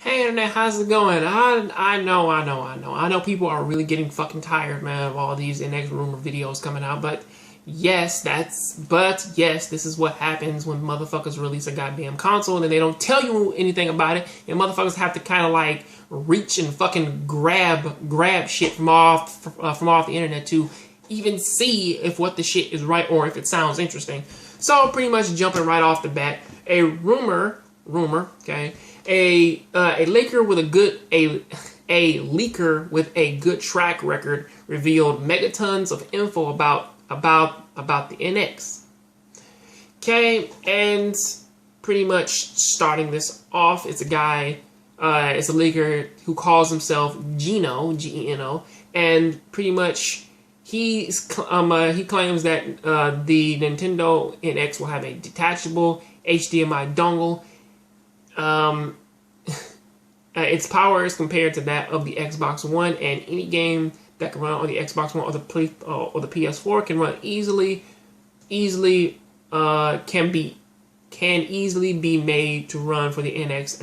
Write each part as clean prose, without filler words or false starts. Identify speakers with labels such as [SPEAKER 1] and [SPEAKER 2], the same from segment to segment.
[SPEAKER 1] Hey internet, how's it going? I know people are really getting fucking tired, man, of all these NX rumor videos coming out, but yes, this is what happens when motherfuckers release a goddamn console and they don't tell you anything about it, and motherfuckers have to kind of like reach and fucking grab shit from off the internet to even see if what the shit is right or if it sounds interesting. So pretty much jumping right off the bat, a rumor, okay? A leaker with a leaker with a good track record revealed megatons of info about the NX. Okay, and pretty much starting this off, it's a guy, it's a leaker who calls himself Geno, Geno, and pretty much he claims that the Nintendo NX will have a detachable HDMI dongle. Its power is compared to that of the Xbox One, and any game that can run on the Xbox One or the PS4 can run can easily be made to run for the NX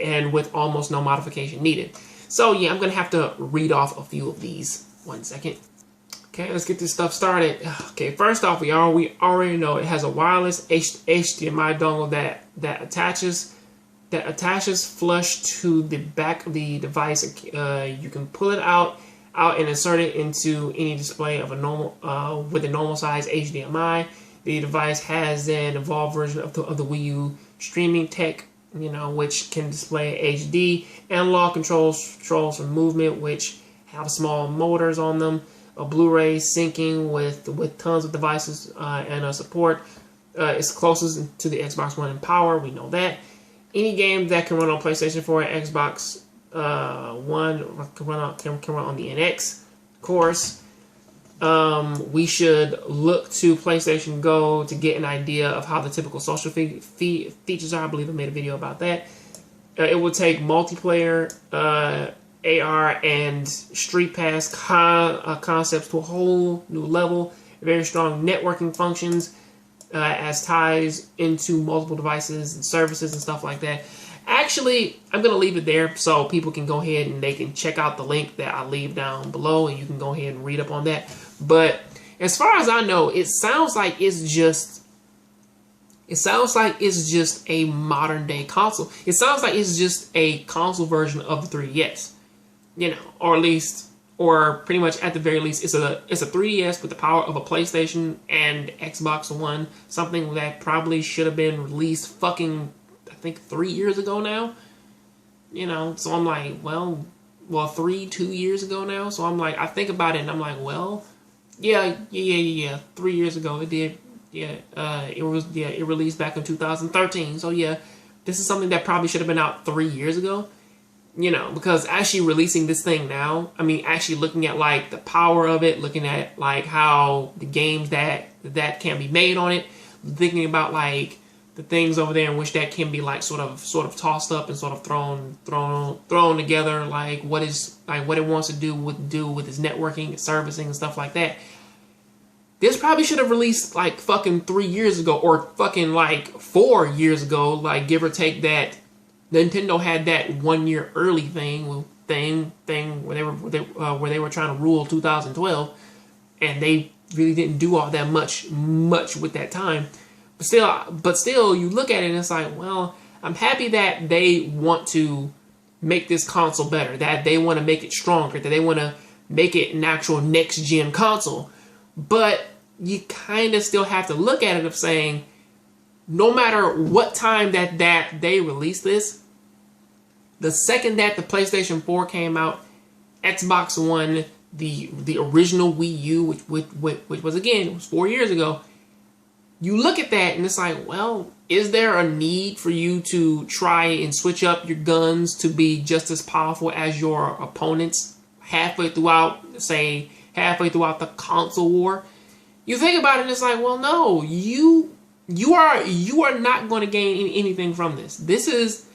[SPEAKER 1] and with almost no modification needed. So yeah, I'm gonna have to read off a few of these. 1 second. Okay, let's get this stuff started. Okay, first off, we already know it has a wireless HDMI dongle that attaches flush to the back of the device. You can pull it out and insert it into any display of a normal with a normal size HDMI. The device has an evolved version of the Wii U streaming tech, which can display HD, analog controls for movement, which have small motors on them. A Blu-ray syncing with tons of devices and support. It's closest to the Xbox One in power. We know that. Any game that can run on PlayStation 4 and Xbox One can run on the NX. Of course, we should look to PlayStation Go to get an idea of how the typical social features are. I believe I made a video about that. It will take multiplayer, AR, and Street Pass concepts to a whole new level. Very strong networking functions as ties into multiple devices and services and stuff like that. Actually, I'm going to leave it there so people can go ahead and they can check out the link that I leave down below, and you can go ahead and read up on that. But as far as I know, it sounds like it's just a modern day console. It sounds like it's just a console version of the 3DS. Or at least, or pretty much at the very least, it's a 3DS with the power of a PlayStation and Xbox One, something that probably should have been released fucking, I think, 3 years ago now. So I'm like, well, 2 years ago now. So I'm like, I think about it and I'm like, well, yeah. 3 years ago it did. It released back in 2013. So yeah, this is something that probably should have been out 3 years ago. Because actually releasing this thing now, I mean, actually looking at like the power of it, looking at like how the games that can be made on it, thinking about like the things over there in which that can be like sort of tossed up and sort of thrown together, like what it wants to do with its networking, its servicing and stuff like that. This probably should have released like fucking 3 years ago or fucking like 4 years ago, like give or take that. Nintendo had that 1 year early thing where they were trying to rule 2012, and they really didn't do all that much with that time. But still, you look at it and it's like, well, I'm happy that they want to make this console better, that they want to make it stronger, that they want to make it an actual next gen console. But you kind of still have to look at it of saying, no matter what time that they release this, the second that the PlayStation 4 came out, Xbox One, the original Wii U, which was again, it was 4 years ago, you look at that and it's like, well, is there a need for you to try and switch up your guns to be just as powerful as your opponents halfway throughout the console war? You think about it and it's like, well, no, you are not going to gain anything from this. This is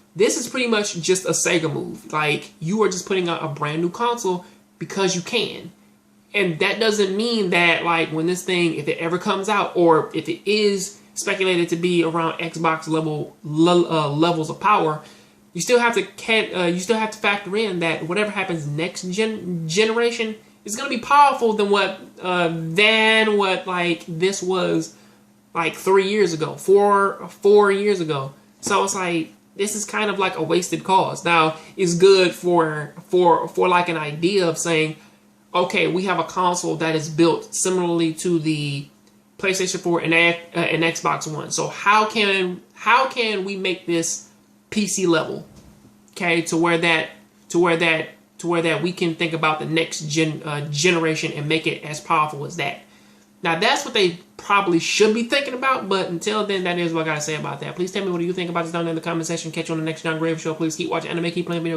[SPEAKER 1] pretty much just a Sega move. Like, you are just putting out a brand new console because you can. And that doesn't mean that, like, when this thing, if it ever comes out, or if it is speculated to be around Xbox levels of power, you still have to factor in that whatever happens next generation is going to be powerful than what like this was like 3 years ago, 4 years ago. So it's like this is kind of like a wasted cause. Now it's good for like an idea of saying, okay, we have a console that is built similarly to the PlayStation 4 and Xbox One. So how can we make this PC level, okay, to where that we can think about the next generation and make it as powerful as that. Now that's what they probably should be thinking about, but until then, that is what I gotta say about that. Please tell me what you think about this down in the comment section. Catch you on the next Jongravesshow. Please keep watching anime, keep playing video games.